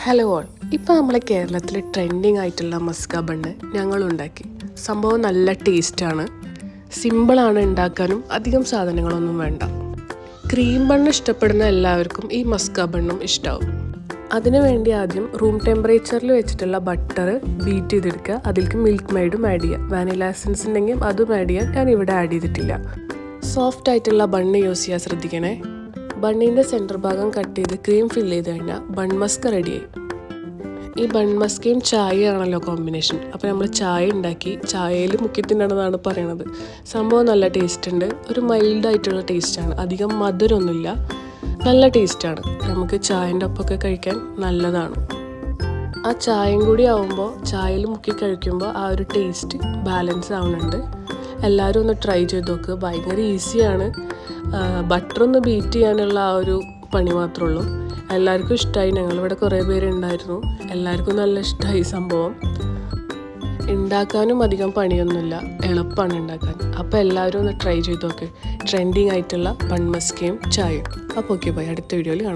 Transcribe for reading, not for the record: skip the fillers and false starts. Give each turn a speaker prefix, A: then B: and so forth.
A: Hello all. ഇപ്പോൾ നമ്മളെ കേരളത്തിൽ ട്രെൻഡിങ് ആയിട്ടുള്ള മസ്ക ബണ്ണ് ഞങ്ങളുണ്ടാക്കി. സംഭവം നല്ല ടേസ്റ്റാണ്, സിമ്പിളാണ് ഉണ്ടാക്കാനും, അധികം സാധനങ്ങളൊന്നും വേണ്ട. ക്രീം ബണ്ണ് ഇഷ്ടപ്പെടുന്ന എല്ലാവർക്കും ഈ മസ്ക ബണ്ണും ഇഷ്ടമാവും. അതിനു വേണ്ടി ആദ്യം റൂം ടെമ്പറേച്ചറിൽ വെച്ചിട്ടുള്ള ബട്ടർ ബീറ്റ് ചെയ്തെടുക്കുക. അതിലേക്ക് മിൽക്ക് മെയ്ഡും ആഡ് ചെയ്യുക. വാനില എസൻസ് ഉണ്ടെങ്കിൽ അതും ആഡ് ചെയ്യാൻ ഞാൻ ഇവിടെ ആഡ് ചെയ്തിട്ടില്ല. സോഫ്റ്റ് ആയിട്ടുള്ള ബണ്ണ് യൂസ് ചെയ്യാൻ ശ്രദ്ധിക്കണേ. ബണ്ണിൻ്റെ സെൻറ്റർ ഭാഗം കട്ട് ചെയ്ത് ക്രീം ഫില്ല് ചെയ്ത് കഴിഞ്ഞാൽ ബൺ മസ്ക റെഡിയായി. ഈ ബൺ മസ്കയും ചായയാണല്ലോ കോമ്പിനേഷൻ. അപ്പോൾ നമ്മൾ ചായ ഉണ്ടാക്കി ചായയിൽ മുക്കി തിന്നണമെന്നാണ് പറയണത്. സംഭവം നല്ല ടേസ്റ്റ് ഉണ്ട്. ഒരു മൈൽഡായിട്ടുള്ള ടേസ്റ്റാണ്, അധികം മധുരമൊന്നുമില്ല, നല്ല ടേസ്റ്റാണ്. നമുക്ക് ചായൻ്റെ ഒപ്പമൊക്കെ കഴിക്കാൻ നല്ലതാണ്. ആ ചായയും കൂടി ആവുമ്പോൾ ചായയിൽ മുക്കി കഴിക്കുമ്പോൾ ആ ഒരു ടേസ്റ്റ് ബാലൻസ് ആവുന്നുണ്ട്. എല്ലാവരും ഒന്ന് ട്രൈ ചെയ്ത് നോക്കുക. ഭയങ്കര ഈസിയാണ്. ബട്ടറൊന്ന് ബീറ്റ് ചെയ്യാനുള്ള ആ ഒരു പണി മാത്രമേ ഉള്ളൂ. എല്ലാവർക്കും ഇഷ്ടമായി. ഞങ്ങളിവിടെ കുറേ പേരുണ്ടായിരുന്നു. എല്ലാവർക്കും നല്ല ഇഷ്ടമായി സംഭവം. ഉണ്ടാക്കാനും അധികം പണിയൊന്നുമില്ല, എളുപ്പമാണ് ഉണ്ടാക്കാൻ. അപ്പോൾ എല്ലാവരും ഒന്ന് ട്രൈ ചെയ്ത് നോക്ക്. ട്രെൻഡിങ് ആയിട്ടുള്ള ബൺ മസ്കയും ചായയും. അപ്പോൾ ഓക്കെ ബൈ, അടുത്ത വീഡിയോയിൽ കാണാം.